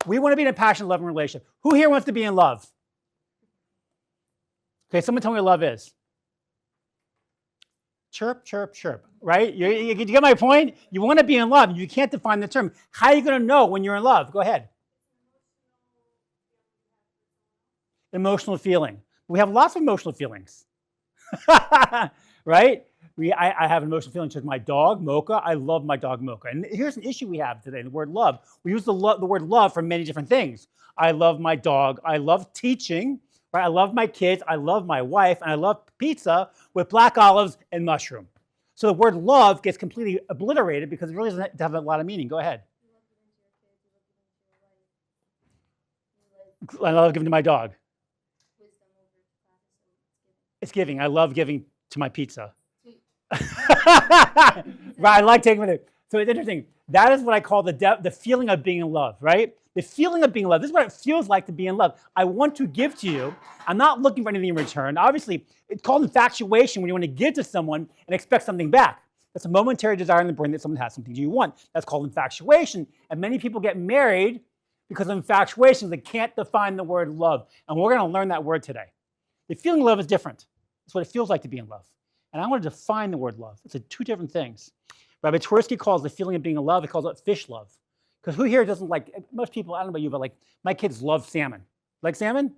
We want to be in a passionate, loving relationship. Who here wants to be in love? Okay, someone tell me what love is. Chirp, chirp, chirp, right? You get my point? You want to be in love. You can't define the term. How are you going to know when you're in love? Go ahead. Emotional feeling. We have lots of emotional feelings, right? I have emotional feelings with my dog, Mocha. I love my dog, Mocha. And here's an issue we have today, the word love. We use the word love for many different things. I love my dog. I love teaching. Right? I love my kids. I love my wife. And I love pizza with black olives and mushroom. So the word love gets completely obliterated because it really doesn't have a lot of meaning. Go ahead. I love giving to my dog. It's giving. I love giving to my pizza. Right, I like taking it. So it's interesting. That is what I call the feeling of being in love, right? The feeling of being in love. This is what it feels like to be in love. I want to give to you. I'm not looking for anything in return. Obviously, it's called infatuation when you want to give to someone and expect something back. That's a momentary desire in the brain that someone has something you want. That's called infatuation. And many people get married because of infatuation. They can't define the word love. And we're going to learn that word today. The feeling of love is different. It's what it feels like to be in love. And I want to define the word love. It's two different things. Rabbi Twersky calls the feeling of being in love, he calls it fish love. Because who here doesn't like, most people, I don't know about you, but like my kids love salmon. Like salmon?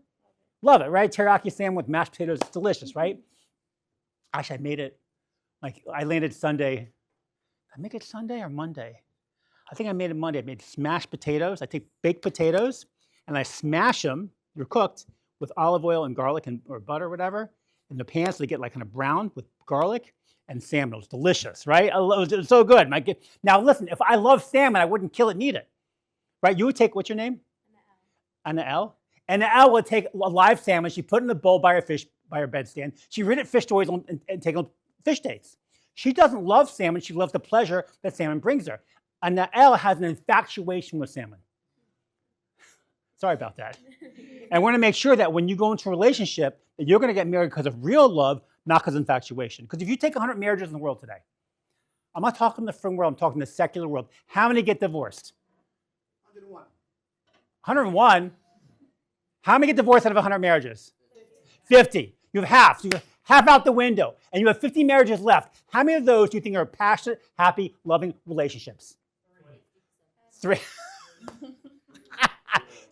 Love it, right? Teriyaki salmon with mashed potatoes, it's delicious, right? Actually, I made it, like I landed Sunday. Did I make it Sunday or Monday? I think I made it Monday. I made smashed potatoes. I take baked potatoes and I smash them, they're cooked, with olive oil and garlic or butter or whatever, in the pan so they get like kind of brown with garlic and salmon. It was delicious, right? It was so good. Now listen, if I love salmon, I wouldn't kill it and eat it, right? You would take, what's your name? Anna L. Anna L would take a live salmon, she put it in a bowl by her bedstand. She rid it fish toys and take on fish dates. She doesn't love salmon, she loves the pleasure that salmon brings her. Anna L has an infatuation with salmon. Sorry about that. And we're going to make sure that when you go into a relationship, that you're going to get married because of real love, not because of infatuation. Because if you take 100 marriages in the world today, I'm not talking the film world, I'm talking the secular world. How many get divorced? 101. 101? How many get divorced out of 100 marriages? 50. You have half. So you have half out the window. And you have 50 marriages left. How many of those do you think are passionate, happy, loving relationships? 3.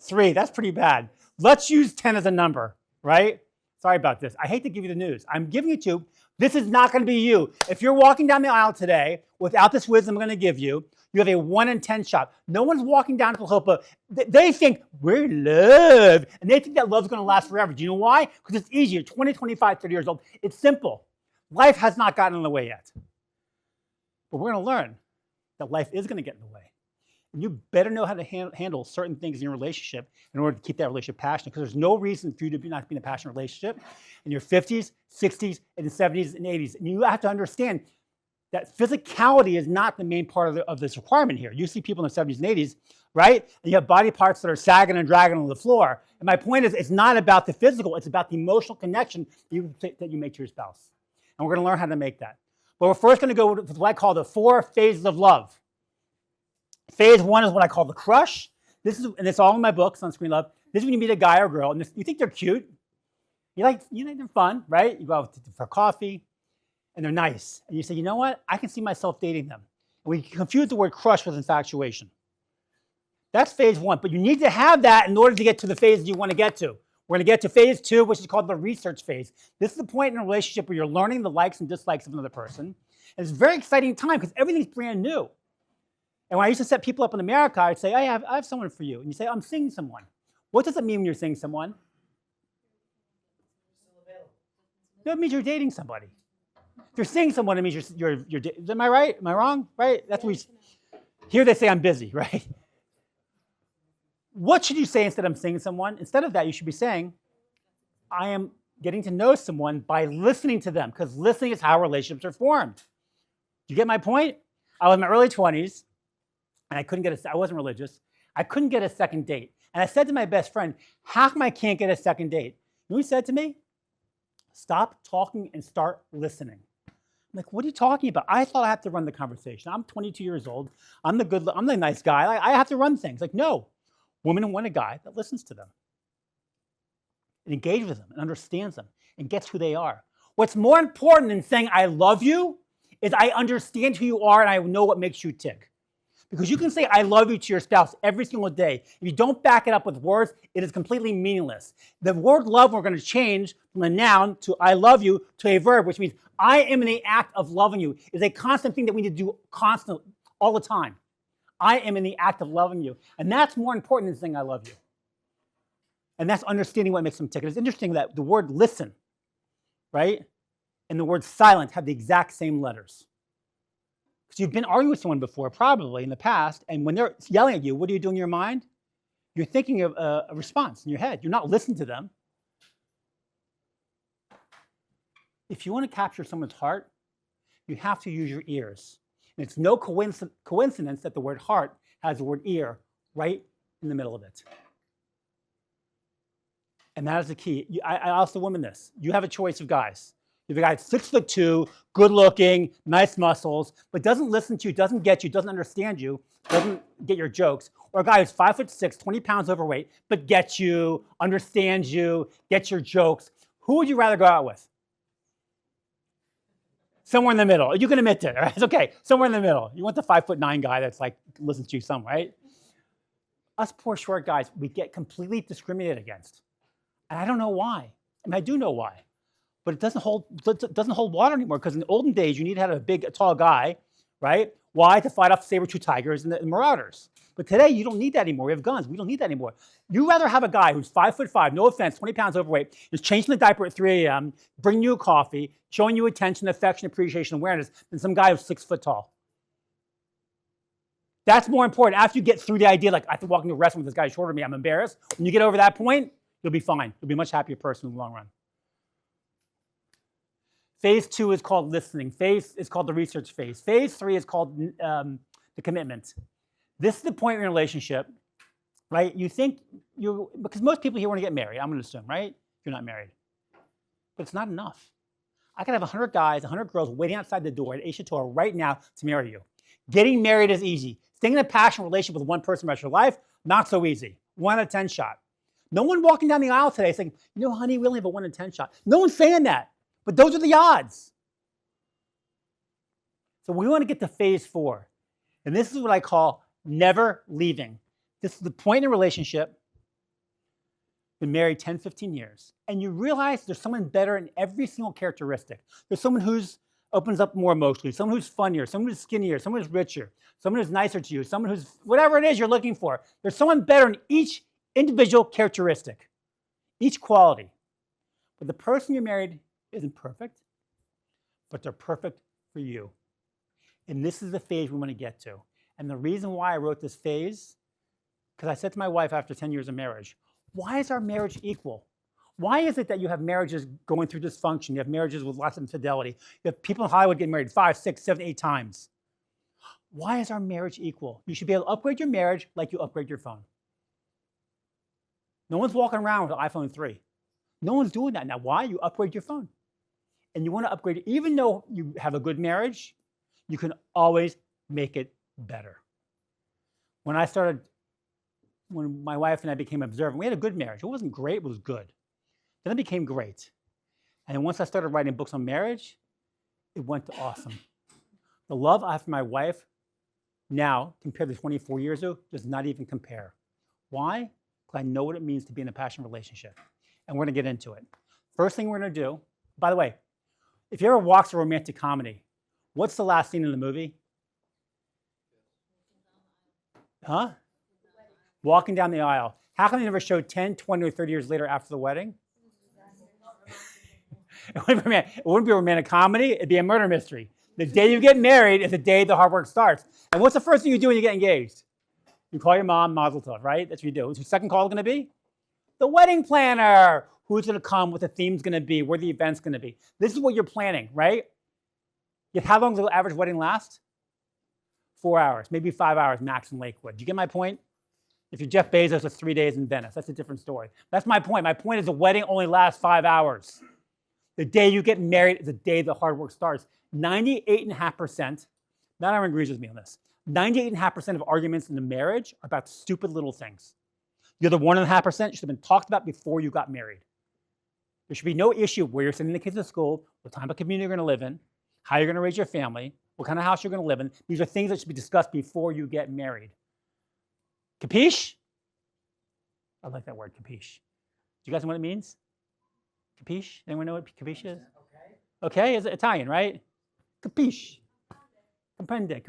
3, that's pretty bad. Let's use 10 as a number, right? Sorry about this. I hate to give you the news. I'm giving it to you. This is not going to be you. If you're walking down the aisle today without this wisdom I'm going to give you, you have a 1 in 10 shot. No one's walking down to Chilchuppah. They think, we're love. And they think that love's going to last forever. Do you know why? Because it's easy. You're 20, 25, 30 years old. It's simple. Life has not gotten in the way yet. But we're going to learn that life is going to get in the way. And you better know how to handle certain things in your relationship in order to keep that relationship passionate, because there's no reason for you to not be in a passionate relationship in your 50s, 60s, and 70s, and 80s. And you have to understand that physicality is not the main part of this requirement here. You see people in the 70s and 80s, right? And you have body parts that are sagging and dragging on the floor. And my point is, it's not about the physical, it's about the emotional connection that you make to your spouse. And we're going to learn how to make that. But we're first going to go with what I call the 4 phases of love. Phase 1 is what I call the crush. And it's all in my book, Sunscreen Love. This is when you meet a guy or girl, and you think they're cute. You think they're fun, right? You go out for coffee, and they're nice. And you say, you know what? I can see myself dating them. And we confuse the word crush with infatuation. That's phase 1. But you need to have that in order to get to the phase you want to get to. We're going to get to phase 2, which is called the research phase. This is the point in a relationship where you're learning the likes and dislikes of another person. And it's a very exciting time because everything's brand new. And when I used to set people up in America, I'd say, I have someone for you. And you say, I'm seeing someone. What does it mean when you're seeing someone? No, it means you're dating somebody. If you're seeing someone, it means you're am I right? Am I wrong? Right? That's what here they say I'm busy, right? What should you say instead of I'm seeing someone? Instead of that, you should be saying, I am getting to know someone by listening to them, because listening is how relationships are formed. Do you get my point? I was in my early 20s. And I wasn't religious. I couldn't get a second date. And I said to my best friend, how come I can't get a second date? You know what he said to me? Stop talking and start listening. I'm like, what are you talking about? I thought I had to run the conversation. I'm 22 years old. I'm the nice guy. I have to run things. Like, no. Women want a guy that listens to them and engages with them and understands them and gets who they are. What's more important than saying I love you is I understand who you are and I know what makes you tick. Because you can say I love you to your spouse every single day. If you don't back it up with words, it is completely meaningless. The word love we're going to change from a noun to I love you to a verb, which means I am in the act of loving you. It's a constant thing that we need to do constantly, all the time. I am in the act of loving you. And that's more important than saying I love you. And that's understanding what makes them tick. It's interesting that the word listen, right, and the word silent have the exact same letters. Because you've been arguing with someone before, probably in the past, and when they're yelling at you, what do you do in your mind? You're thinking of a response in your head. You're not listening to them. If you want to capture someone's heart, you have to use your ears. And it's no coincidence that the word heart has the word ear right in the middle of it. And that is the key. I asked the women this. You have a choice of guys. You have a guy that's 6'2", good looking, nice muscles, but doesn't listen to you, doesn't get you, doesn't understand you, doesn't get your jokes. Or a guy who's 5'6", 20 pounds overweight, but gets you, understands you, gets your jokes. Who would you rather go out with? Somewhere in the middle. You can admit it, right? It's okay. Somewhere in the middle. You want the 5'9" guy that's like, listens to you some, right? Us poor short guys, we get completely discriminated against. And I don't know why. I mean, I do know why. But it doesn't hold water anymore, because in the olden days, you need to have a tall guy, right? Why? To fight off the saber-tooth tigers and the marauders. But today, you don't need that anymore. We have guns. We don't need that anymore. You'd rather have a guy who's 5'5", no offense, 20 pounds overweight, is changing the diaper at 3 a.m., bringing you a coffee, showing you attention, affection, appreciation, awareness, than some guy who's 6 foot tall. That's more important. After you get through the idea, like, I have to walk into a restaurant with this guy shorter than me, I'm embarrassed. When you get over that point, you'll be fine. You'll be a much happier person in the long run. Phase 2 is called listening. Phase is called the research phase. Phase 3 is called the commitment. This is the point in a relationship, right? You think because most people here want to get married, I'm going to assume, right? You're not married. But it's not enough. I could have 100 guys, 100 girls waiting outside the door at Asia Torah right now to marry you. Getting married is easy. Staying in a passionate relationship with one person about your life, not so easy. 1 out of 10 shot. No one walking down the aisle today saying, you know, honey, we only have a 1 in 10 shot. No one's saying that. But those are the odds. So we want to get to phase 4. And this is what I call never leaving. This is the point in a relationship, been married 10, 15 years, and you realize there's someone better in every single characteristic. There's someone who's opens up more emotionally, someone who's funnier, someone who's skinnier, someone who's richer, someone who's nicer to you, someone who's whatever it is you're looking for. There's someone better in each individual characteristic, each quality. But the person you're married isn't perfect, but they're perfect for you. And this is the phase we want to get to. And the reason why I wrote this phase, because I said to my wife after 10 years of marriage, why is our marriage equal? Why is it that you have marriages going through dysfunction? You have marriages with lots of infidelity. You have people in Hollywood getting married 5, 6, 7, 8 times. Why is our marriage equal? You should be able to upgrade your marriage like you upgrade your phone. No one's walking around with an iPhone 3. No one's doing that now. Why? You upgrade your phone. And you want to upgrade it. Even though you have a good marriage, you can always make it better. When my wife and I became observant, we had a good marriage. It wasn't great, it was good. Then it became great. And once I started writing books on marriage, it went to awesome. The love I have for my wife now, compared to 24 years ago, does not even compare. Why? Because I know what it means to be in a passionate relationship. And we're going to get into it. First thing we're going to do, by the way, if you ever watch a romantic comedy, what's the last scene in the movie? Huh? Walking down the aisle. How come they never showed 10, 20, or 30 years later after the wedding? It wouldn't be a romantic comedy. It'd be a murder mystery. The day you get married is the day the hard work starts. And what's the first thing you do when you get engaged? You call your mom, Mazel Tov, right? That's what you do. What's your second call going to be? The wedding planner. Who's going to come, what the theme's going to be, where the event's going to be. This is what you're planning, right? Yet how long does the average wedding last? 4 hours, maybe 5 hours max in Lakewood. Do you get my point? If you're Jeff Bezos, it's 3 days in Venice. That's a different story. That's my point. My point is the wedding only lasts 5 hours. The day you get married is the day the hard work starts. 98.5%, not everyone agrees with me on this, 98.5% of arguments in the marriage are about stupid little things. The other 1.5% should have been talked about before you got married. There should be no issue where you're sending the kids to school, what type of community you're going to live in, how you're going to raise your family, what kind of house you're going to live in. These are things that should be discussed before you get married. Capiche? I like that word, capiche. Do you guys know what it means? Capiche? Anyone know what capiche is? Okay, is it Italian, right? Capiche. Comprende,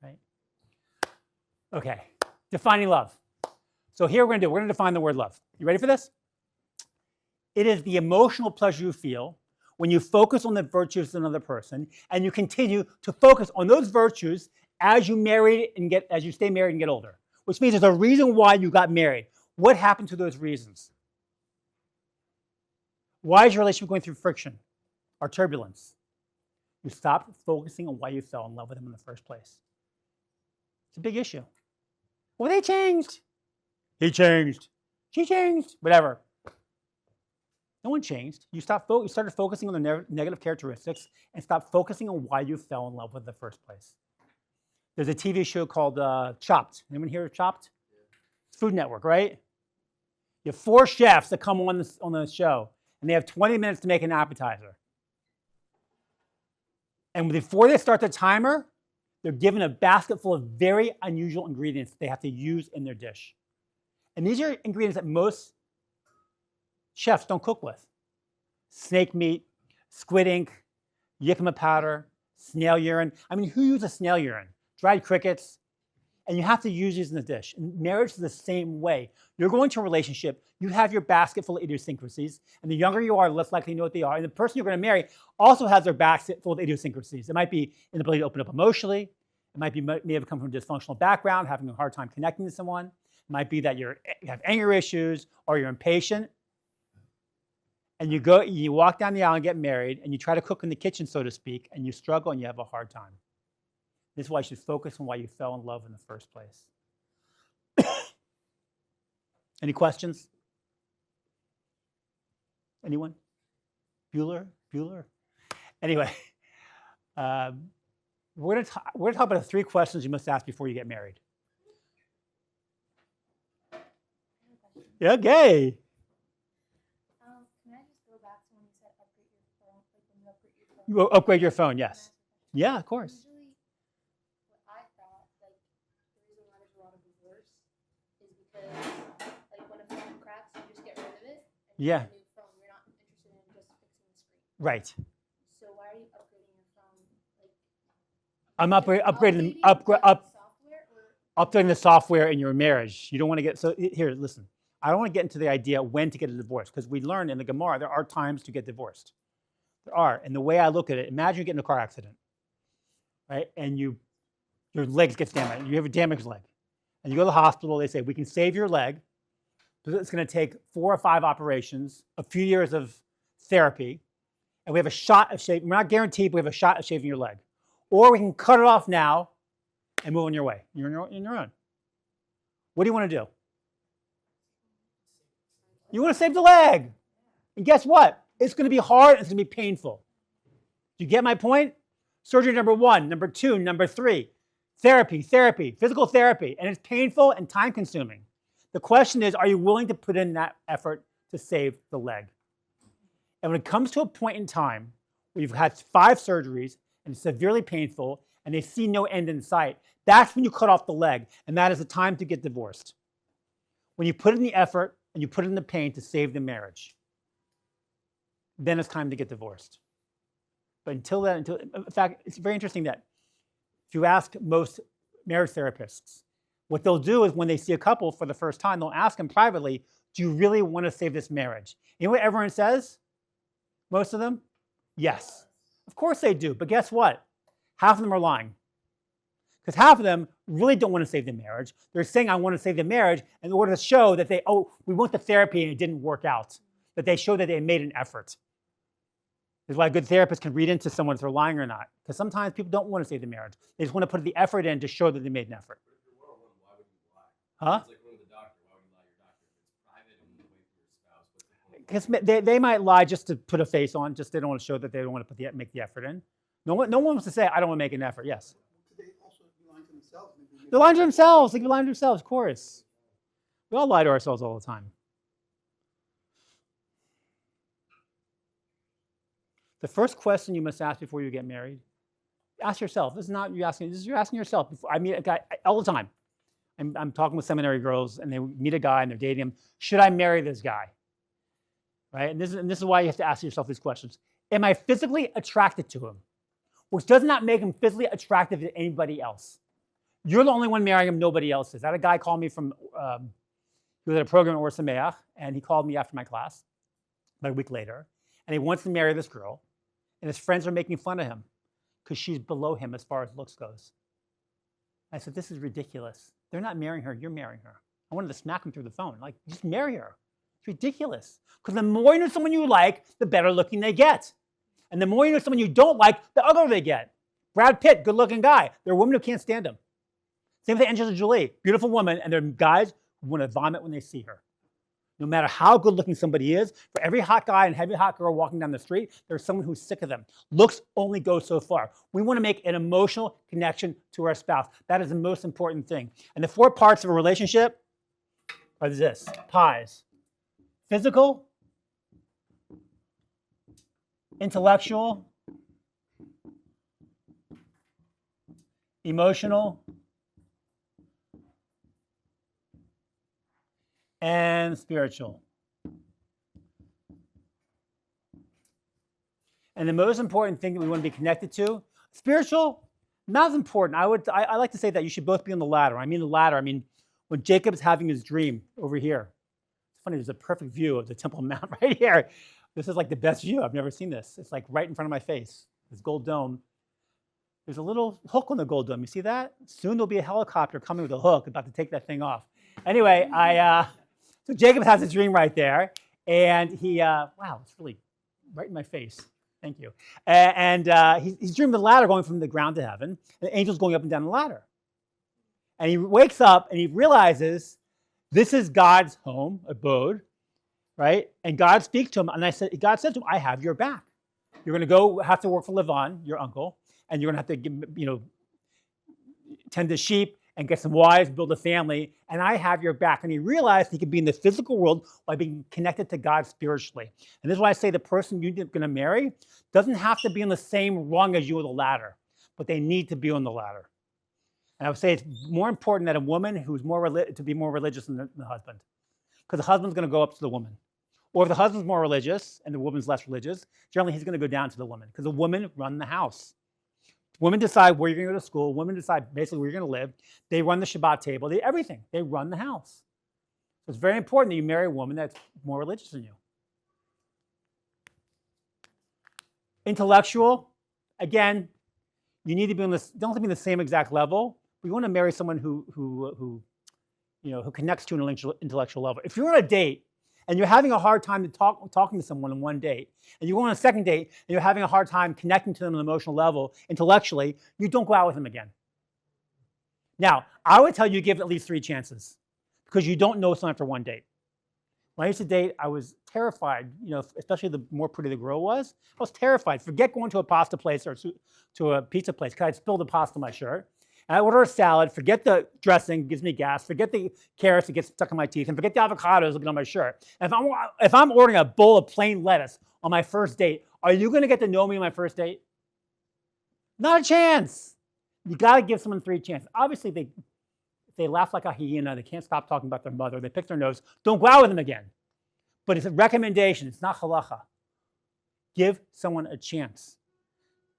right? Okay, defining love. So here we're going to define the word love. You ready for this? It is the emotional pleasure you feel when you focus on the virtues of another person, and you continue to focus on those virtues as you stay married and get older. Which means there's a reason why you got married. What happened to those reasons? Why is your relationship going through friction or turbulence? You stopped focusing on why you fell in love with him in the first place. It's a big issue. Well, they changed. He changed. She changed. Whatever. No one changed. You started focusing on the negative characteristics and stopped focusing on why you fell in love with in the first place. There's a TV show called Chopped. Anyone hear of Chopped? It's Food Network, right? You have 4 chefs that come on the show, and they have 20 minutes to make an appetizer. And before they start the timer, they're given a basket full of very unusual ingredients they have to use in their dish. And these are ingredients that most chefs don't cook with. Snake meat, squid ink, jicama powder, snail urine. I mean, who uses snail urine? Dried crickets. And you have to use these in the dish. And marriage is the same way. You're going to a relationship, you have your basket full of idiosyncrasies, and the younger you are, the less likely you know what they are. And the person you're going to marry also has their basket full of idiosyncrasies. It might be inability to open up emotionally. It may have come from a dysfunctional background, having a hard time connecting to someone. It might be that you have anger issues or you're impatient. And you walk down the aisle and get married, and you try to cook in the kitchen, so to speak, and you struggle and you have a hard time. This is why you should focus on why you fell in love in the first place. Any questions? Anyone? Bueller? Anyway, we're going to talk about the 3 questions you must ask before you get married. Yeah, okay. Can I just go back to when you said upgrade your phone? Like when you upgrade your phone? You upgrade your phone, yes. Yeah, of course. Usually, what I thought, like the reason why there's a lot of divorce is because, like when a phone cracks, you just get rid of it and you Yeah. get a new phone. You're not interested in just fixing the screen. Right. So why are you upgrading your phone? Like I'm upgrading the software, or updating the software in your marriage. You don't want to get, so here, listen. I don't want to get into the idea when to get a divorce, because we learned in the Gemara there are times to get divorced. There are. And the way I look at it, imagine you get in a car accident, right? And your leg gets damaged. You have a damaged leg. And you go to the hospital, they say, we can save your leg, but it's going to take 4 or 5 operations, a few years of therapy, and we have a shot of shaving. We're not guaranteed, but we have a shot of shaving your leg. Or we can cut it off now and move on your way. You're on your own. What do you want to do? You want to save the leg. And guess what? It's going to be hard. It's going to be painful. Do you get my point? Surgery number 1, number 2, number 3. Therapy, physical therapy. And it's painful and time consuming. The question is, are you willing to put in that effort to save the leg? And when it comes to a point in time where you've had 5 surgeries and it's severely painful and they see no end in sight, that's when you cut off the leg. And that is the time to get divorced. When you put in the effort, and you put in the pain to save the marriage, then it's time to get divorced. But until then, in fact, it's very interesting that if you ask most marriage therapists, what they'll do is when they see a couple for the first time, they'll ask them privately, do you really want to save this marriage? You know what everyone says? Most of them? Yes. Of course they do, but guess what? Half of them are lying. Because half of them really don't want to save the marriage. They're saying, I want to save the marriage in order to show that we went to therapy and it didn't work out. That they show that they made an effort. This is why a good therapist can read into someone if they're lying or not. Because sometimes people don't want to save the marriage. They just want to put the effort in to show that they made an effort. But if you're one-on-one, why would you lie? Huh? It's like going to the doctor. Why would you lie to your doctor? If it's private and you wait for your spouse. What's the point? Because they might lie just to put a face on, just they don't want to show that they don't want to make the effort in. No one wants to say, I don't want to make an effort. Yes. Could they also be lying to themselves? They're lying to themselves. They can be lying to themselves, of course. We all lie to ourselves all the time. The first question you must ask before you get married, ask yourself. This is not you asking, this is you're asking yourself. I meet a guy all the time. I'm talking with seminary girls and they meet a guy and they're dating him. Should I marry this guy? Right? And this is why you have to ask yourself these questions. Am I physically attracted to him? Which does not make him physically attractive to anybody else. You're the only one marrying him, nobody else is. I had a guy call me from, he was at a program at Or Sameach, and he called me after my class, about a week later, and he wants to marry this girl, and his friends are making fun of him because she's below him as far as looks goes. I said, this is ridiculous. They're not marrying her, you're marrying her. I wanted to smack him through the phone. Like, just marry her. It's ridiculous. Because the more you know someone you like, the better looking they get. And the more you know someone you don't like, the uglier they get. Brad Pitt, good looking guy. There are women who can't stand him. Same with Angelina Jolie, beautiful woman, and there are guys who want to vomit when they see her. No matter how good looking somebody is, for every hot guy and every hot girl walking down the street, there's someone who's sick of them. Looks only go so far. We want to make an emotional connection to our spouse. That is the most important thing. And the 4 parts of a relationship are this: pies. Physical, intellectual, emotional, and spiritual. And the most important thing that we want to be connected to, spiritual, not as important. I like to say that you should both be on the ladder. I mean the ladder. I mean when Jacob's having his dream over here. It's funny, there's a perfect view of the Temple Mount right here. This is like the best view. I've never seen this. It's like right in front of my face. This gold dome. There's a little hook on the gold dome. You see that? Soon there'll be a helicopter coming with a hook about to take that thing off. Anyway, so Jacob has a dream right there. And he, wow, it's really right in my face. Thank you. He's dreaming of the ladder going from the ground to heaven. The angels going up and down the ladder. And he wakes up and he realizes this is God's home, abode, right? And God speaks to him. And God said to him, I have your back. You're going to go have to work for Lavan, your uncle, and you're going to have to, tend to sheep and get some wives, build a family, and I have your back. And he realized he could be in the physical world by being connected to God spiritually. And this is why I say the person you're going to marry doesn't have to be on the same rung as you on the ladder, but they need to be on the ladder. And I would say it's more important that a woman who's to be more religious than the husband, because the husband's going to go up to the woman. Or if the husband's more religious and the woman's less religious, generally he's going to go down to the woman, because the women run the house. Women decide where you're going to go to school. Women decide basically where you're going to live. They run the Shabbat table. Everything. They run the house. So it's very important that you marry a woman that's more religious than you. Intellectual, again, you need to be on this. Don't have to be on the same exact level. We want to marry someone who connects to an intellectual level. If you're on a date and you're having a hard time talking to someone on one date, and you go on a second date and you're having a hard time connecting to them on an emotional level, intellectually, you don't go out with them again. Now, I would tell you give it at least 3 chances, because you don't know someone after one date. When I used to date, I was terrified, especially the more pretty the girl was. I was terrified. Forget going to a pasta place or to a pizza place, because I'd spill the pasta on my shirt. And I order a salad, forget the dressing, gives me gas, forget the carrots that get stuck in my teeth, and forget the avocados looking on my shirt. And if I'm ordering a bowl of plain lettuce on my first date, are you going to get to know me on my first date? Not a chance. You got to give someone 3 chances. Obviously, if they laugh like a hyena, they can't stop talking about their mother, they pick their nose, don't go out with them again. But it's a recommendation. It's not halacha. Give someone a chance,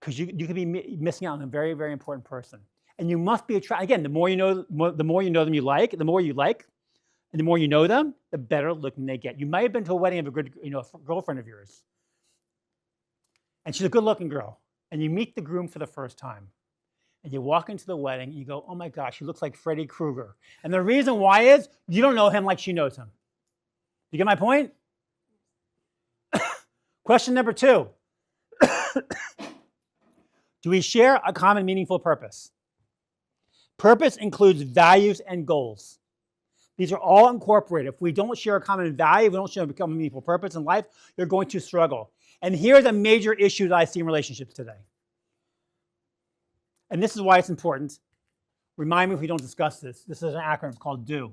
because you could be missing out on a very, very important person. And you must be attracted. Again, the more you know them you like, the more you like, and the more you know them, the better looking they get. You might have been to a wedding of a good, girlfriend of yours, and she's a good looking girl, and you meet the groom for the first time, and you walk into the wedding, and you go, oh my gosh, he looks like Freddy Krueger. And the reason why is you don't know him like she knows him. You get my point? Question number 2. Do we share a common meaningful purpose? Purpose includes values and goals. These are all incorporated. If we don't share a common value, we don't share a common meaningful purpose in life, you're going to struggle. And here's a major issue that I see in relationships today. And this is why it's important. Remind me if we don't discuss this. This is an acronym. It's called DO.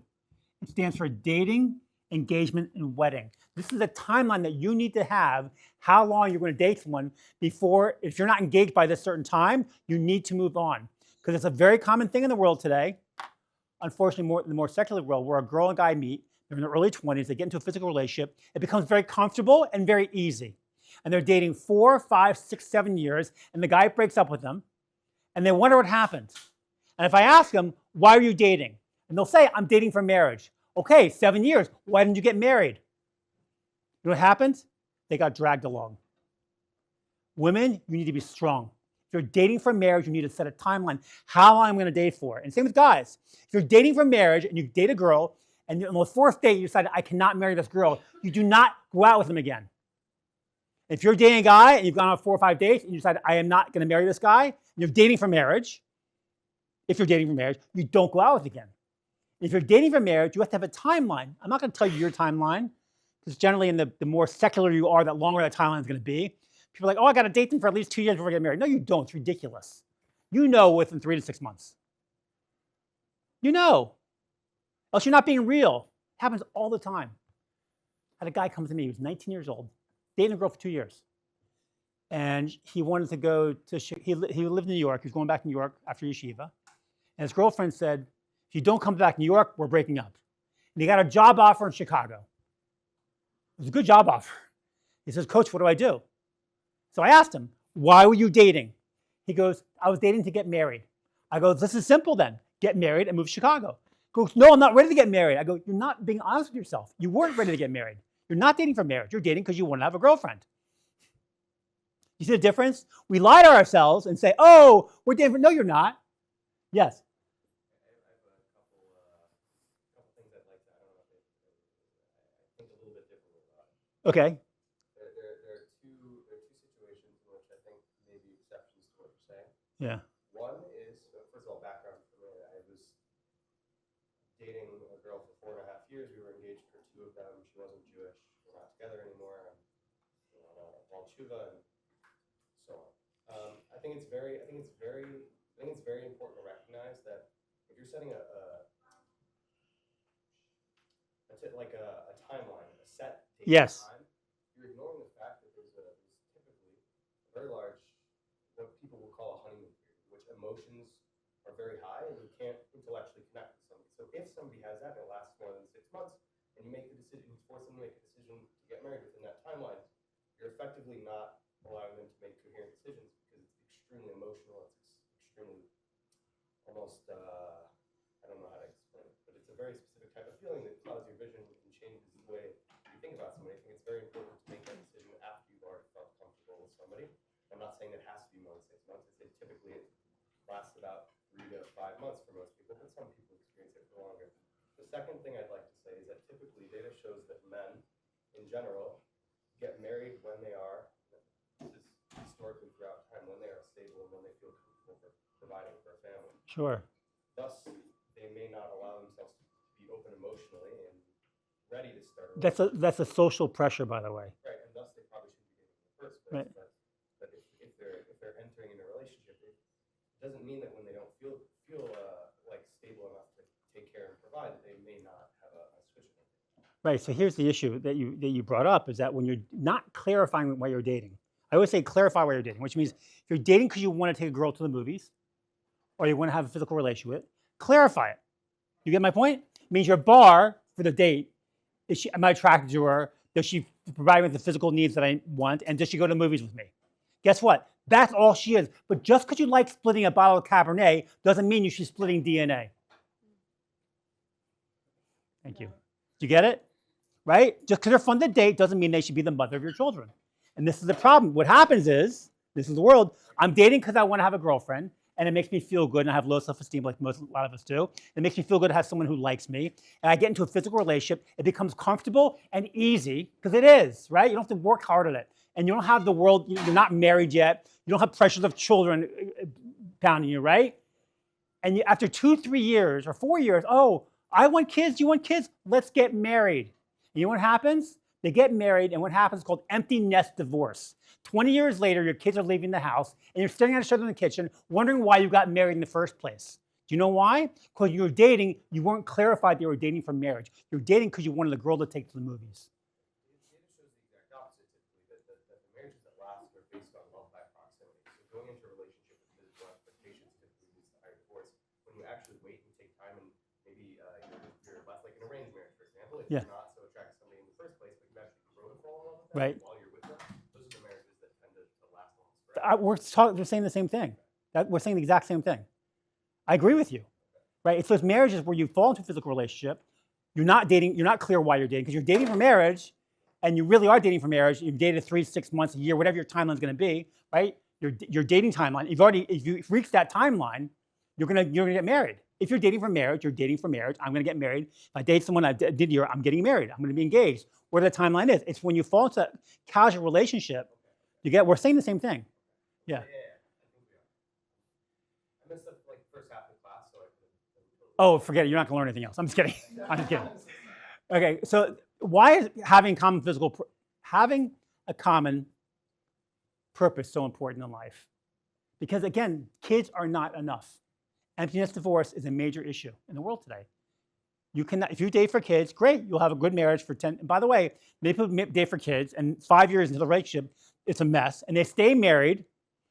It stands for dating, engagement, and wedding. This is a timeline that you need to have how long you're going to date someone before, if you're not engaged by this certain time, you need to move on. Because it's a very common thing in the world today, unfortunately, in the more secular world, where a girl and guy meet, they're in their early 20s, they get into a physical relationship, it becomes very comfortable and very easy. And they're dating 4, 5, 6, 7 years, and the guy breaks up with them, and they wonder what happened. And if I ask them, why are you dating? And they'll say, I'm dating for marriage. Okay, 7 years, why didn't you get married? You know what happened? They got dragged along. Women, you need to be strong. If you're dating for marriage, you need to set a timeline, how long I'm going to date for. And same with guys. If you're dating for marriage and you date a girl, and on the fourth date you decide, I cannot marry this girl, you do not go out with them again. If you're dating a guy and you've gone on 4 or 5 dates and you decide, I am not going to marry this guy, and you're dating for marriage, if you're dating for marriage, you don't go out with again. If you're dating for marriage, you have to have a timeline. I'm not going to tell you your timeline, because generally in the more secular you are, that longer that timeline is going to be. People are like, oh, I got to date them for at least 2 years before I get married. No, you don't. It's ridiculous. You know within 3 to 6 months. You know. Else you're not being real. It happens all the time. I had a guy come to me. He was 19 years old, dating a girl for 2 years. And he wanted to go to, he lived in New York. He was going back to New York after yeshiva. And his girlfriend said, if you don't come back to New York, we're breaking up. And he got a job offer in Chicago. It was a good job offer. He says, Coach, what do I do? So I asked him, why were you dating? He goes, I was dating to get married. I go, this is simple then. Get married and move to Chicago. He goes, no, I'm not ready to get married. I go, you're not being honest with yourself. You weren't ready to get married. You're not dating for marriage. You're dating because you want to have a girlfriend. You see the difference? We lie to ourselves and say, oh, we're dating for, no, you're not. Yes. I have a couple things I'd like to, I don't know if I think a little bit differently about it. Okay. There are two situations in which I think may be exceptions to what you're saying. Yeah. One is, first of all, background for me. I was dating a girl for 4.5 years. We were engaged for 2 of them. She wasn't Jewish. We're not together anymore. I'm, on tshuva and so on. I think it's very important to recognize that if you're setting a timeline, a set date Yes. time, you're ignoring the fact that there's typically a very large, what people will call a honeymoon period, in which emotions are very high and you can't intellectually connect with somebody. So if somebody has that and it lasts more than 6 months, and you make the decision, you force them to make a decision to get married within that timeline, you're effectively not allowing them to make coherent decisions because it's extremely emotional. It's extremely almost, I don't know how to explain it, but it's a very specific type of feeling that clouds your vision and changes the way you think about somebody. I think it's very important to make that decision after you've already felt comfortable with somebody. I'm not saying it has to be more than 6 months. I say typically it lasts about 3 to 5 months for most people, but some people experience it for longer. The second thing I'd like to say is that typically data shows that men, in general, get married when they are, this is historically throughout time, when they are stable and when they feel comfortable for providing for a family. Sure. Thus, they may not allow themselves to be open emotionally and ready to start a That's a social pressure, by the way. right, and thus they probably shouldn't be dating in the first place. Right. But if they're entering in a relationship, it doesn't mean that when they don't feel like stable enough to take care and provide, that they may not have a switch in it. Right. So here's the issue that you brought up is that when you're not clarifying why you're dating, I always say clarify why you're dating, which means if you're dating because you want to take a girl to the movies or you want to have a physical relationship with, clarify it. You get my point? It means your bar for the date, am I attracted to her? Does she provide me with the physical needs that I want? And does she go to the movies with me? Guess what? That's all she is. But just because you like splitting a bottle of Cabernet doesn't mean you should be splitting DNA. Thank you. Do you get it? Right? Just because they're fun to date doesn't mean they should be the mother of your children. And this is the problem. What happens is, this is the world, I'm dating because I want to have a girlfriend, and it makes me feel good, and I have low self-esteem like a lot of us do. It makes me feel good to have someone who likes me. And I get into a physical relationship. It becomes comfortable and easy, because it is, right? You don't have to work hard at it. And you don't have the world, you're not married yet. You don't have pressures of children pounding you, right? And after 2, 3 years, or 4 years, oh, I want kids, you want kids? Let's get married. And you know what happens? They get married, and what happens is called empty nest divorce. 20 years later, your kids are leaving the house, and you're staring at each other in the kitchen, wondering why you got married in the first place. Do you know why? Because you were dating, you weren't clarified they were dating for marriage. You were dating because you wanted the girl to take to the movies. It shows the exact opposite, typically, that the marriages that last are based on love by proximity. So going into a relationship with physical expectations typically leads to higher divorce. When you actually wait and take time, and maybe you're less like an arranged marriage, for example, if you're not so attracted to somebody in the first place, but you actually grow to fall in love with them while you're with them, those are the marriages that tend to last longest. We're saying the same thing. We're saying the exact same thing. I agree with you, right? It's those marriages where you fall into a physical relationship. You're not dating. You're not clear why you're dating because you're dating for marriage, and you really are dating for marriage. You've dated 3 to 6 months, a year, whatever your timeline's going to be, right? Your dating timeline. If you've reached that timeline, you're gonna get married. If you're dating for marriage, you're dating for marriage. I'm going to get married. If I date someone I did here, I'm getting married. I'm going to be engaged. Where the timeline is. It's when you fall into a casual relationship, we're saying the same thing. Yeah. I think we are. I missed the first half of the class, so I couldn't. Oh, forget it. You're not going to learn anything else. I'm just kidding. I'm just kidding. Okay, so why is having a common purpose so important in life? Because again, kids are not enough. Empty-nest divorce is a major issue in the world today. You cannot, if you date for kids, great, you'll have a good marriage for 10. And by the way, many people date for kids, and 5 years into the relationship, it's a mess, and they stay married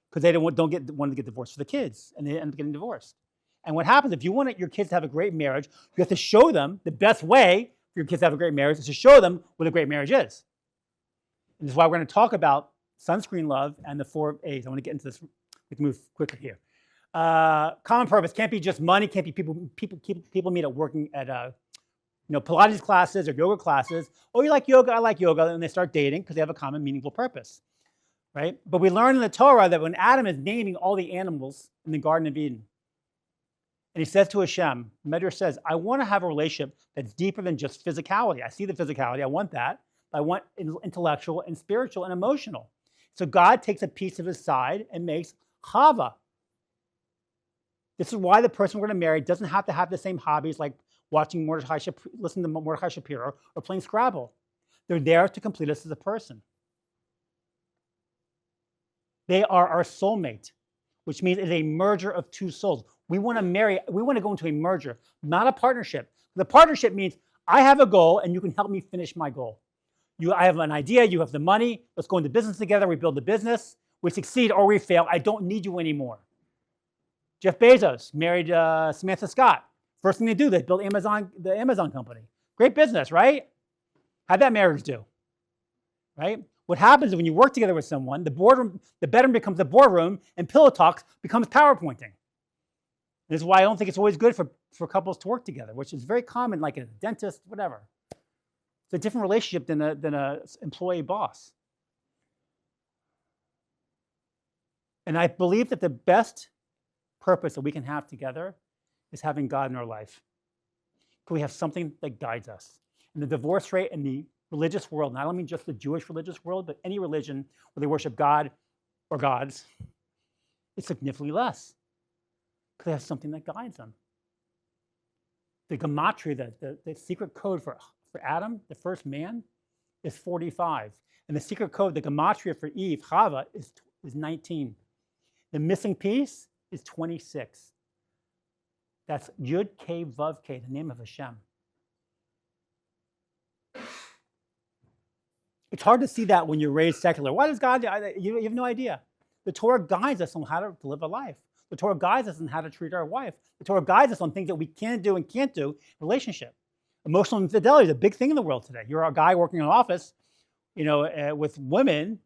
because they don't want to get divorced for the kids, and they end up getting divorced. And what happens if you want your kids to have a great marriage, you have to show them the best way for your kids to have a great marriage is to show them what a great marriage is. And this is why we're going to talk about sunscreen love and the 4 A's. I want to get into this. We can move quickly here. Common purpose can't be just money. Can't be people meet at working at Pilates classes or yoga classes. Oh, you like yoga? I like yoga, and they start dating because they have a common meaningful purpose, right? But we learn in the Torah that when Adam is naming all the animals in the Garden of Eden, and he says to Hashem, Medrash says, I want to have a relationship that's deeper than just physicality. I see the physicality. I want that. But I want intellectual and spiritual and emotional. So God takes a piece of his side and makes Chava. This is why the person we're going to marry doesn't have to have the same hobbies like listening to Mordechai Shapiro or playing Scrabble. They're there to complete us as a person. They are our soulmate, which means it's a merger of two souls. We want to go into a merger, not a partnership. The partnership means I have a goal and you can help me finish my goal. I have an idea, you have the money, let's go into business together, we build the business, we succeed or we fail, I don't need you anymore. Jeff Bezos married Samantha Scott. First thing they do, they build the Amazon company. Great business, right? How'd that marriage do? Right? What happens is when you work together with someone, the bedroom becomes the boardroom and pillow talks becomes PowerPointing. This is why I don't think it's always good for couples to work together, which is very common, like a dentist, whatever. It's a different relationship than a employee boss. And I believe that the best purpose that we can have together is having God in our life. Because we have something that guides us. And the divorce rate in the religious world, and I don't mean just the Jewish religious world, but any religion where they worship God or gods, is significantly less. Because they have something that guides them. The gematria, the secret code for Adam, the first man, is 45. And the secret code, the gematria for Eve, Chava, is 19. The missing piece is 26. That's Yud K Vav K, the name of Hashem. It's hard to see that when you're raised secular. Why does God? You have no idea. The Torah guides us on how to live a life. The Torah guides us on how to treat our wife. The Torah guides us on things that we can do and can't do in relationship. Emotional infidelity is a big thing in the world today. You're a guy working in an office, with women.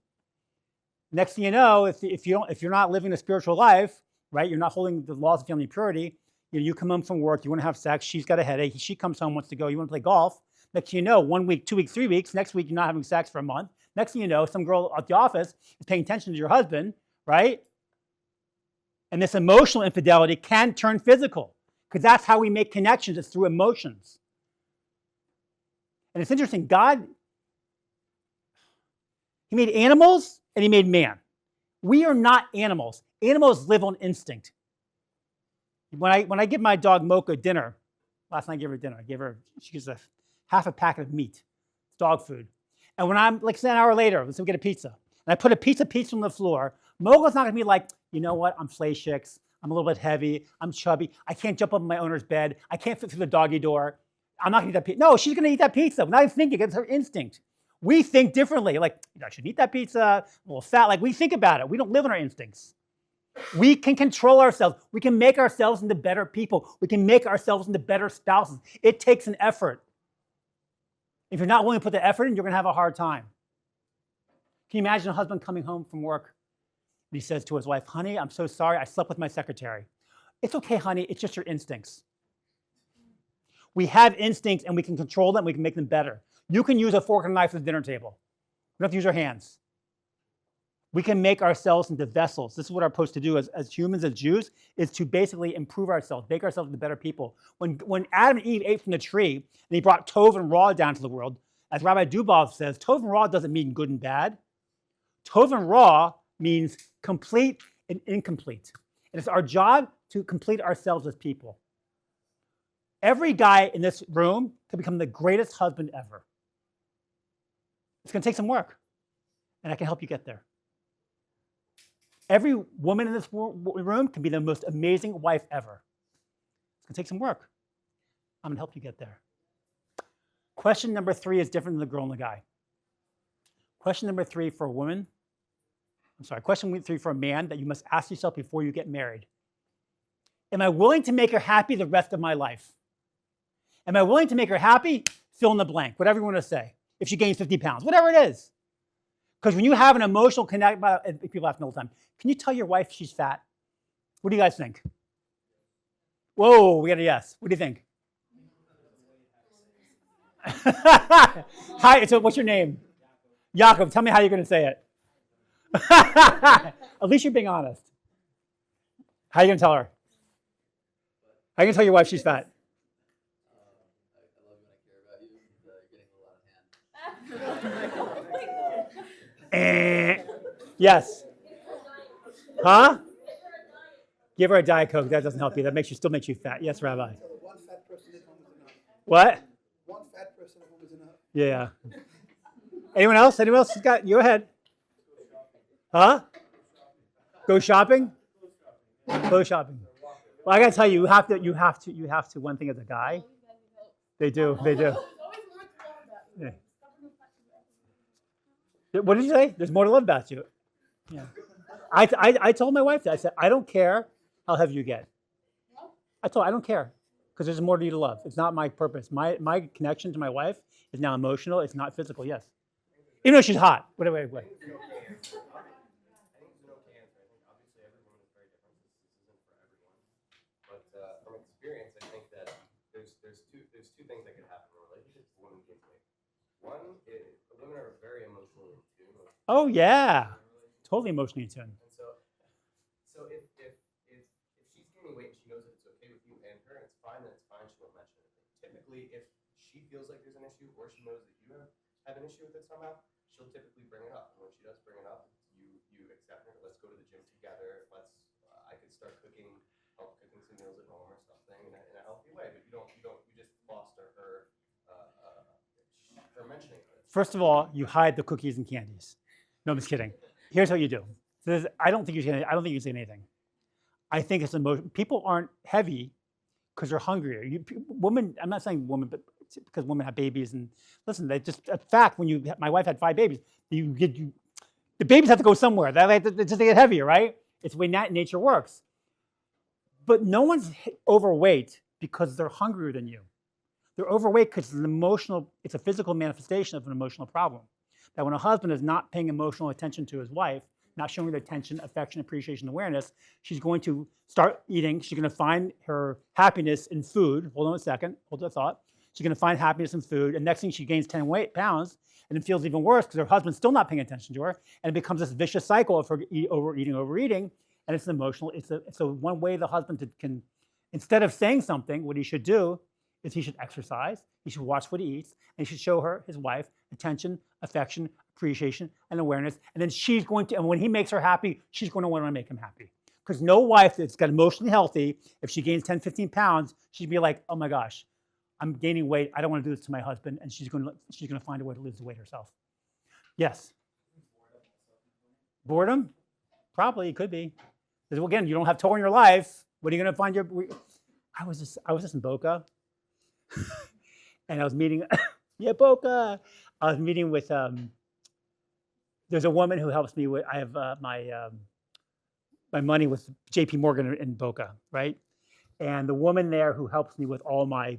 Next thing you know, if you're not living a spiritual life, right? You're not holding the laws of family purity. You come home from work, you want to have sex. She's got a headache. She comes home, wants to go. You want to play golf. Next thing you know, 1 week, 2 weeks, 3 weeks. Next week, you're not having sex for a month. Next thing you know, some girl at the office is paying attention to your husband, right? And this emotional infidelity can turn physical because that's how we make connections. It's through emotions. And it's interesting. God, he made animals and he made man. We are not animals. Animals live on instinct. When I give my dog Mocha dinner, last night I gave her dinner. She gets half a packet of meat. It's dog food. And when I'm, like, say an hour later, let's say we get a pizza, and I put a piece on the floor, Mocha's not going to be like, you know what, I'm flacious, I'm a little bit heavy. I'm chubby. I can't jump up in my owner's bed. I can't fit through the doggy door. I'm not going to eat that pizza. No, she's going to eat that pizza. Without even thinking. It's her instinct. We think differently. Like, I should eat that pizza. I'm a little fat. Like, we think about it. We don't live in our instincts. We can control ourselves. We can make ourselves into better people. We can make ourselves into better spouses. It takes an effort. If you're not willing to put the effort in, you're going to have a hard time. Can you imagine a husband coming home from work and he says to his wife, honey, I'm so sorry, I slept with my secretary. It's okay, honey, it's just your instincts. We have instincts and we can control them, we can make them better. You can use a fork and a knife at the dinner table. You don't have to use your hands. We can make ourselves into vessels. This is what we're supposed to do as humans, as Jews, is to basically improve ourselves, make ourselves into better people. When Adam and Eve ate from the tree and he brought Tov and Ra down to the world, as Rabbi Dubov says, Tov and Ra doesn't mean good and bad. Tov and Ra means complete and incomplete. And it's our job to complete ourselves as people. Every guy in this room can become the greatest husband ever. It's going to take some work, and I can help you get there. Every woman in this room can be the most amazing wife ever. It's going to take some work. I'm going to help you get there. Question number 3 is different than the girl and the guy. Question number 3 for a woman, question 3 for a man that you must ask yourself before you get married. Am I willing to make her happy the rest of my life? Am I willing to make her happy? Fill in the blank, whatever you want to say. If she gains 50 pounds, whatever it is. Because when you have an emotional connection, people ask me all the time, can you tell your wife she's fat? What do you guys think? Whoa, we got a yes. What do you think? Hi, so what's your name? Yaakov, tell me how you're going to say it. At least you're being honest. How are you going to tell her? How are you going to tell your wife she's fat? Yes. Huh? Give her a Diet Coke. That doesn't help you. That still makes you fat. Yes, Rabbi. One fat person at home is enough. What? One fat person at home is enough. Yeah. Anyone else? Anyone else has got? Go ahead. Huh? Go shopping? Go shopping. Well, I gotta tell you, you have to. One thing as a guy, they do. Yeah. What did you say? There's more to love about you. Yeah. I told my wife that. I said, I don't care how heavy you get. I don't care. Because there's more to you to love. It's not my purpose. My connection to my wife is now emotional. It's not physical, yes. Even though she's hot. Wait. I think it's an okay answer. I think obviously every woman is very different. This isn't for everyone. But from experience, I think that there's two things that could happen in a relationship if a woman gains weight. One, women are very emotionally in tune. Oh, yeah. Totally emotionally in tune. And so if she's gaining weight and she knows that it's okay with you and her, and it's fine, then it's fine. She won't mention anything. Typically, if she feels like there's an issue or she knows that you have an issue with it somehow, she'll typically bring it up. And when she does bring it up, you accept her. Let's go to the gym together. I could start help cooking some meals at home or something in a healthy way. But you just foster her mentioning it. First of all, you hide the cookies and candies. No, I'm just kidding. Here's what you do. I don't think you say anything. I think it's emotion. People aren't heavy because they're hungrier. Women, I'm not saying women, but because women have babies and listen, they just a fact. My wife had 5 babies. The babies have to go somewhere. They get heavier, right? It's the way nature works. But no one's overweight because they're hungrier than you. They're overweight because it's a physical manifestation of an emotional problem. That when a husband is not paying emotional attention to his wife, not showing her attention, affection, appreciation, awareness, she's going to start eating. She's going to find her happiness in food. Hold on a second. Hold that thought. She's going to find happiness in food. And next thing, she gains 10 pounds, and it feels even worse because her husband's still not paying attention to her. And it becomes this vicious cycle of her overeating. And it's emotional. It's one way the husband can, instead of saying something, what he should do is he should exercise, he should watch what he eats, and he should show his wife attention, affection, appreciation, and awareness. And then and when he makes her happy, she's going to want to make him happy. Because no wife that's got emotionally healthy, if she gains 10, 15 pounds, she'd be like, oh my gosh, I'm gaining weight. I don't want to do this to my husband. And she's going to find a way to lose the weight herself. Yes? Boredom? Probably, it could be. Because again, you don't have Torah in your life. What are you going to find your? I was just in Boca, and I was meeting. Yeah, Boca. I was meeting with. There's a woman who helps me with. I have my money with J.P. Morgan in Boca, right? And the woman there who helps me with all my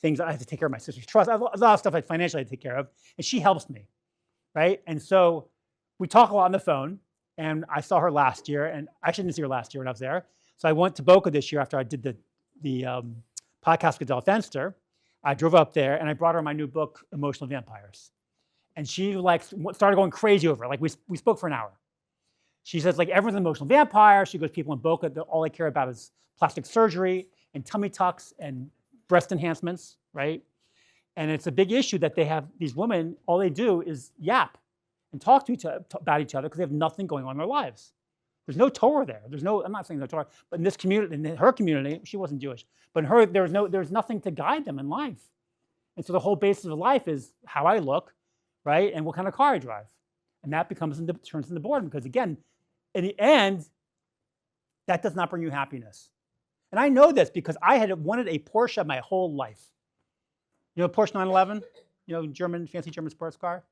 things, I have to take care of my sister's trust. I have a lot of stuff I financially have to take care of, and she helps me, right? And so we talk a lot on the phone, and I saw her last year, and I actually didn't see her last year when I was there. So I went to Boca this year after I did the podcast with Del Fenster. I drove up there, and I brought her my new book, Emotional Vampires. And she started going crazy over it. Like we spoke for an hour. She says, like, everyone's an emotional vampire. She goes, people in Boca, all they care about is plastic surgery and tummy tucks and breast enhancements, right? And it's a big issue that they have, these women, all they do is yap and talk to about each other because they have nothing going on in their lives. There's no Torah there. I'm not saying no Torah, but in this community, in her community, she wasn't Jewish, but in her, there's nothing to guide them in life. And so the whole basis of life is how I look, right? And what kind of car I drive. And that turns into boredom because, again, in the end, that does not bring you happiness. And I know this because I had wanted a Porsche my whole life. You know, Porsche 911, fancy German sports car.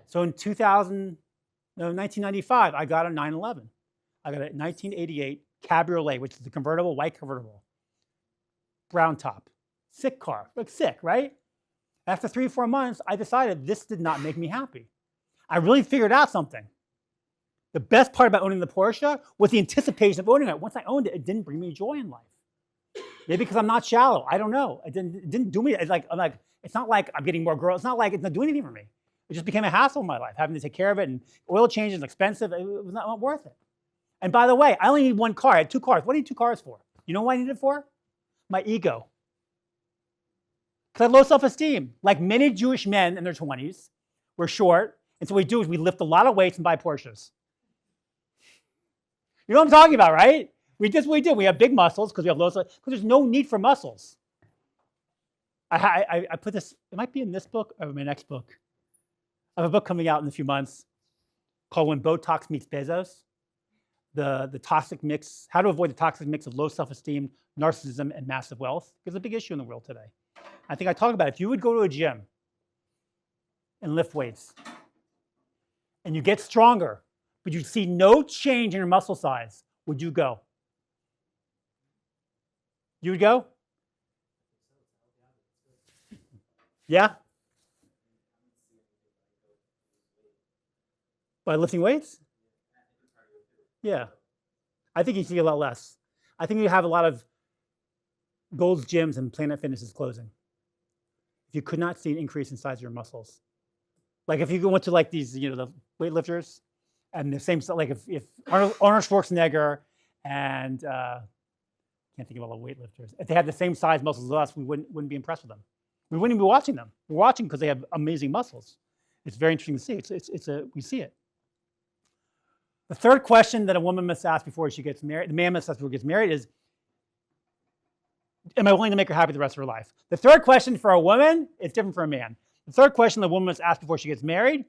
So in 1995, I got a 911. I got a 1988 Cabriolet, which is the convertible, white convertible, brown top, sick car, like sick, right? After 3 or 4 months, I decided this did not make me happy. I really figured out something. The best part about owning the Porsche was the anticipation of owning it. Once I owned it, it didn't bring me joy in life. Maybe because I'm not shallow. I don't know. It didn't do me. It's not like I'm getting more girls. It's not like it's not doing anything for me. It just became a hassle in my life, having to take care of it, and oil changes is expensive. It was not worth it. And by the way, I only need one car. I had 2 cars. What do you need 2 cars for? You know what I need it for? My ego. Because I had low self-esteem. Like many Jewish men in their 20s, we're short, and so what we do is we lift a lot of weights and buy Porsches. You know what I'm talking about, right? That's what we do. We have big muscles because we have low self-esteem, because there's no need for muscles. I put this, it might be in this book or my next book. I have a book coming out in a few months called When Botox Meets Bezos. The toxic mix, how to avoid the toxic mix of low self-esteem, narcissism, and massive wealth. It's a big issue in the world today. I think I talk about it. If you would go to a gym and lift weights, and you get stronger, but you see no change in your muscle size, would you go? You would go? Yeah? By lifting weights? Yeah. I think you see a lot less. I think you have a lot of Gold's Gyms and Planet Fitness is closing. If you could not see an increase in size of your muscles. Like if you went to like these, the weightlifters, and the same, like if Arnold Schwarzenegger and, can't think of all the weightlifters, if they had the same size muscles as us, we wouldn't be impressed with them. We wouldn't even be watching them. We're watching because they have amazing muscles. It's very interesting to see. We see it. The third question that a woman must ask before she gets married, the man must ask before he gets married is, am I willing to make her happy the rest of her life? The third question for a woman is different from a man. The third question the woman must ask before she gets married,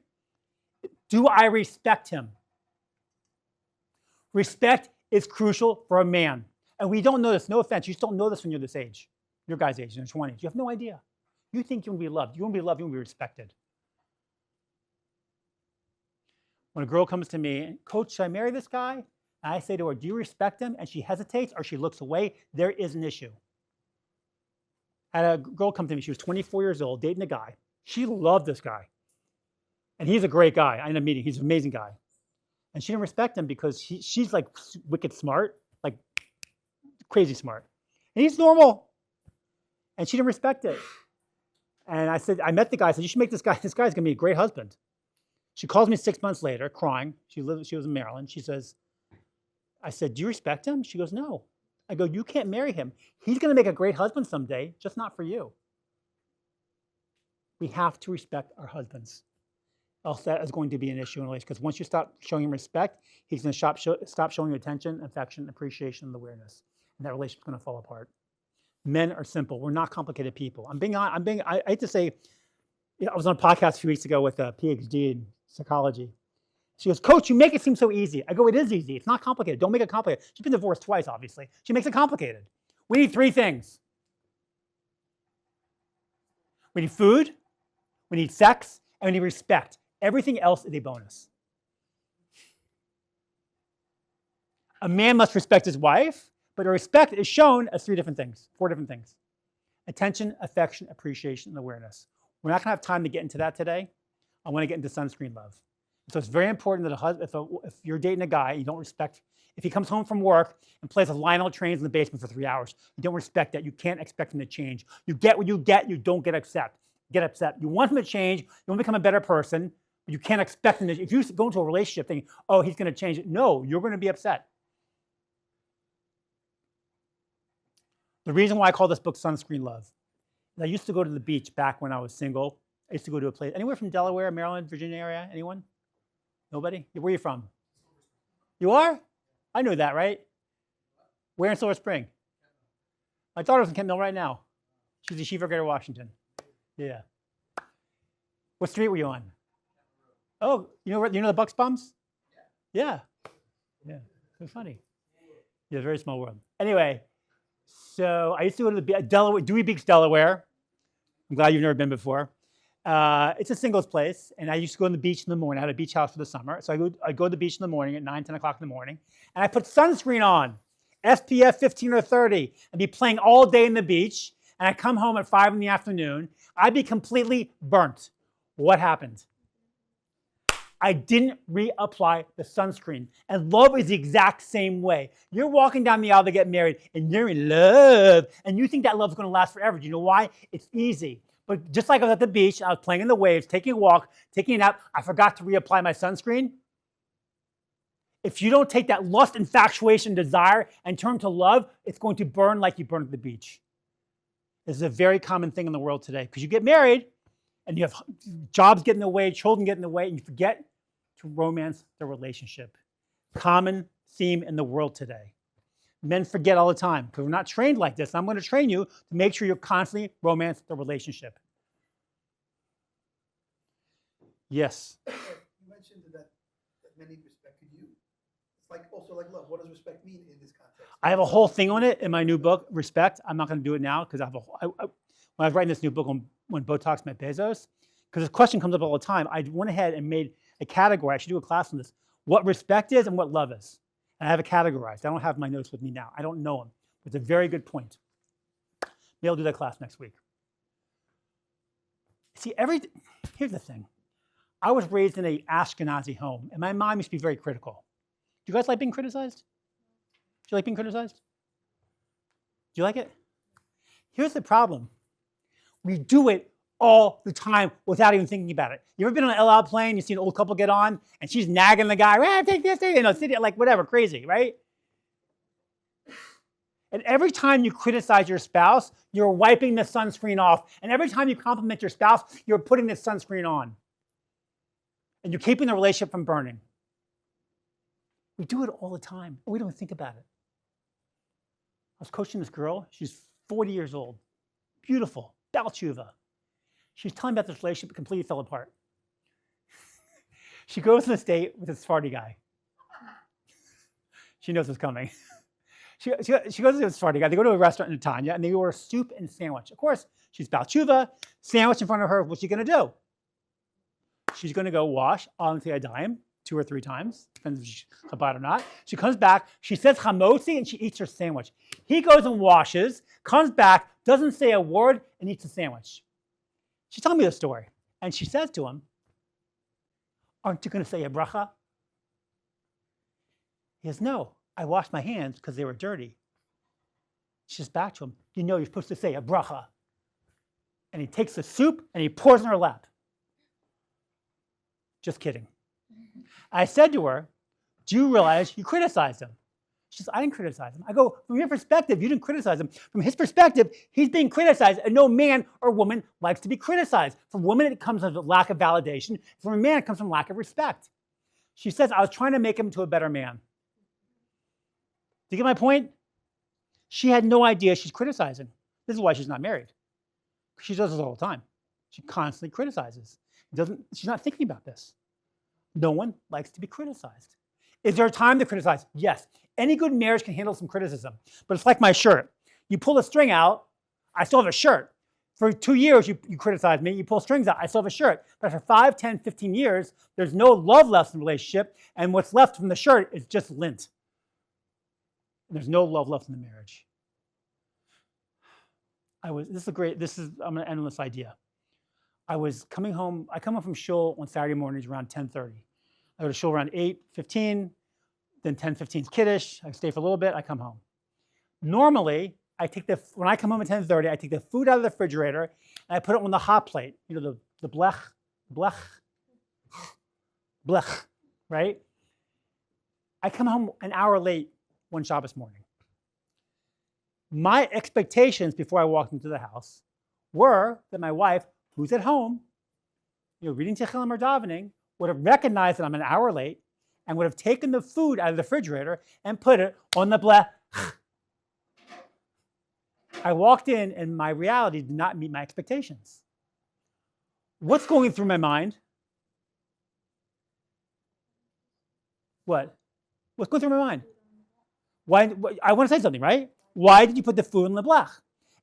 do I respect him? Respect is crucial for a man. And we don't know this, no offense, you just don't know this when you're this age, your guys' age, in your 20s. You have no idea. You think you want to be loved. You want to be loved, you want to be respected. When a girl comes to me, Coach, should I marry this guy? And I say to her, do you respect him? And she hesitates or she looks away, there is an issue. I had a girl come to me, she was 24 years old, dating a guy. She loved this guy. And he's a great guy. I ended up meeting, he's an amazing guy. And she didn't respect him because she's like wicked smart, like crazy smart. And he's normal. And she didn't respect it. And I said, I met the guy, I said, you should make this guy's gonna be a great husband. She calls me 6 months later, crying. She was in Maryland. She says, I said, do you respect him? She goes, no. I go, you can't marry him. He's gonna make a great husband someday, just not for you. We have to respect our husbands. Else that is going to be an issue in a relationship. Because once you stop showing him respect, he's going to stop showing you attention, affection, appreciation, and awareness. And that relationship's going to fall apart. Men are simple. We're not complicated people. I hate to say, I was on a podcast a few weeks ago with a PhD in psychology. She goes, Coach, you make it seem so easy. I go, it is easy. It's not complicated. Don't make it complicated. She's been divorced twice, obviously. She makes it complicated. We need 3 things. We need food, we need sex, and we need respect. Everything else is a bonus. A man must respect his wife, but respect is shown as 4 different things. Attention, affection, appreciation, and awareness. We're not going to have time to get into that today. I want to get into sunscreen love. So it's very important that if you're dating a guy, you don't respect, if he comes home from work and plays with Lionel trains in the basement for 3 hours, you don't respect that. You can't expect him to change. You get what you get, you don't get upset. You want him to change, you want to become a better person, but you can't expect him to. If you go into a relationship thinking, oh, he's going to change it, no, you're going to be upset. The reason why I call this book Sunscreen Love is I used to go to the beach back when I was single. I used to go to a place, anywhere from Delaware, Maryland, Virginia area, anyone? Nobody? Where are you from? You are? I knew that, right? Where in Silver Spring? My daughter's in Kent Mill right now. She's a Yeshiva Greater Washington. Yeah. What street were you on? Oh, you know the Bucks Bums? Yeah. Yeah. So funny. Yeah, very small world. Anyway, so I used to go to the Delaware, Dewey Beach, Delaware. I'm glad you've never been before. It's a singles place, and I used to go on the beach in the morning. I had a beach house for the summer, so I go to the beach in the morning at 9, 10 o'clock in the morning, and I put sunscreen on, SPF 15 or 30, and be playing all day in the beach, and I come home at 5 in the afternoon. I'd be completely burnt. What happened? I didn't reapply the sunscreen, and love is the exact same way. You're walking down the aisle to get married, and you're in love, and you think that love's going to last forever. Do you know why? It's easy. But just like I was at the beach, I was playing in the waves, taking a walk, taking a nap, I forgot to reapply my sunscreen. If you don't take that lust, infatuation, desire, and turn to love, it's going to burn like you burn at the beach. This is a very common thing in the world today, because you get married, and you have jobs get in the way, children get in the way, and you forget to romance the relationship. Common theme in the world today. Men forget all the time because we're not trained like this. I'm going to train you to make sure you constantly romance the relationship. Yes? You mentioned that many respected you. It's like also like love. What does respect mean in this context? I have a whole thing on it in my new book, Respect. I'm not going to do it now because when I was writing this new book on when Botox met Bezos, because this question comes up all the time, I went ahead and made a category. I should do a class on this. What respect is and what love is. And I have it categorized. I don't have my notes with me now. I don't know them. But it's a very good point. Maybe I'll do that class next week. See, here's the thing. I was raised in an Ashkenazi home, and my mom used to be very critical. Do you guys like being criticized? Do you like being criticized? Do you like it? Here's the problem. We do it all the time without even thinking about it. You ever been on an El Al plane, you see an old couple get on, and she's nagging the guy, take this, like whatever, crazy, right? And every time you criticize your spouse, you're wiping the sunscreen off. And every time you compliment your spouse, you're putting the sunscreen on. And you're keeping the relationship from burning. We do it all the time. We don't think about it. I was coaching this girl. She's 40 years old. Beautiful. Bal Tshuva. She was telling me about this relationship that completely fell apart. She goes on a date with a Sephardi guy. She knows what's coming. She goes to a Sephardi guy. They go to a restaurant in Netanya, and they order soup and sandwich. Of course, she's Bal Tshuva, sandwich in front of her. What's she going to do? She's going to go wash on the dime 2 or 3 times, depends if she's Chabad or not. She comes back, she says chamotzi, and she eats her sandwich. He goes and washes, comes back, doesn't say a word, and eats the sandwich. She's telling me the story, and she says to him, aren't you going to say a bracha? He says, no, I washed my hands because they were dirty. She says back to him, you know you're supposed to say a bracha. And he takes the soup and he pours in her lap. Just kidding. I said to her, do you realize you criticized him? She says, I didn't criticize him. I go, from your perspective, you didn't criticize him. From his perspective, he's being criticized, and no man or woman likes to be criticized. For women, it comes from a lack of validation. For a man, it comes from lack of respect. She says, I was trying to make him into a better man. Do you get my point? She had no idea she's criticizing. This is why she's not married. She does this all the time. She constantly criticizes. She's not thinking about this. No one likes to be criticized. Is there a time to criticize? Yes. Any good marriage can handle some criticism, but it's like my shirt. You pull the string out, I still have a shirt. For 2 years, you criticize me, you pull strings out, I still have a shirt. But for 5, 10, 15 years, there's no love left in the relationship, and what's left from the shirt is just lint. There's no love left in the marriage. I'm gonna end on this idea. I come home from shul on Saturday mornings around 10:30. I go to shul around 8:15, then 10:15 is Kiddush, I stay for a little bit, I come home. Normally, when I come home at 10:30, I take the food out of the refrigerator and I put it on the hot plate. You know, the blech, right? I come home an hour late one Shabbos morning. My expectations before I walked into the house were that my wife, who's at home, reading Tehillim or davening, would have recognized that I'm an hour late and would have taken the food out of the refrigerator and put it on the blech. I walked in and my reality did not meet my expectations. What's going through my mind? What? What's going through my mind? Why? I want to say something, right? Why did you put the food in the blech?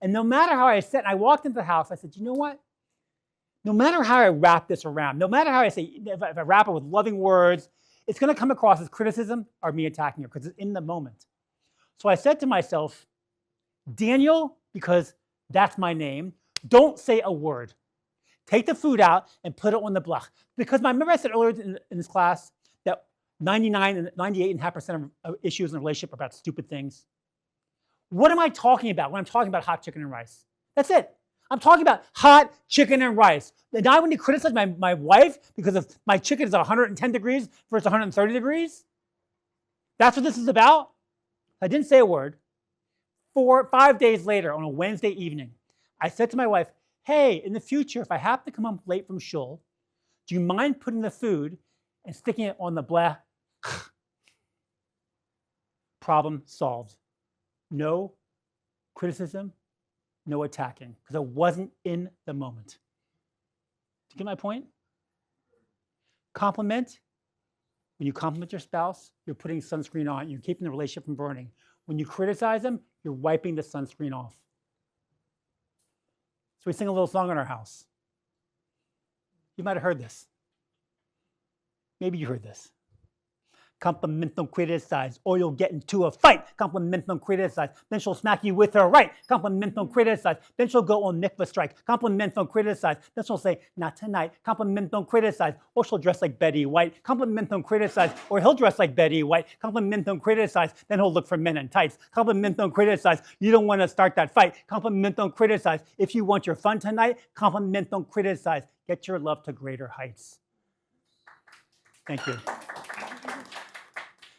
And no matter how I said, I walked into the house, I said, you know what? No matter how I wrap this around, no matter how I say, if I wrap it with loving words, it's going to come across as criticism or me attacking her because it's in the moment. So I said to myself, Daniel, because that's my name, don't say a word. Take the food out and put it on the blech. Because remember I said earlier in this class that 98.5% of issues in a relationship are about stupid things. What am I talking about when I'm talking about hot chicken and rice? That's it. I'm talking about hot chicken and rice. And I want to criticize my wife because of my chicken is 110 degrees versus 130 degrees? That's what this is about? I didn't say a word. 5 days later, on a Wednesday evening, I said to my wife, hey, in the future, if I have to come home late from shul, do you mind putting the food and sticking it on the bleh? Problem solved. No criticism, no attacking, because I wasn't in the moment. Do you get my point? Compliment. When you compliment your spouse, you're putting sunscreen on. You're keeping the relationship from burning. When you criticize them, you're wiping the sunscreen off. So we sing a little song in our house. You might have heard this. Maybe you heard this. Compliment, don't criticize, or you'll get into a fight. Compliment, don't criticize, then she'll smack you with her right. Compliment, don't criticize, then she'll go on mikvah strike. Compliment, don't criticize, then she'll say, not tonight. Compliment, don't criticize, or she'll dress like Betty White. Compliment, don't criticize, or he'll dress like Betty White. Compliment, don't criticize, then he'll look for men in tights. Compliment, don't criticize, you don't want to start that fight. Compliment, don't criticize, if you want your fun tonight. Compliment, don't criticize, get your love to greater heights. Thank you.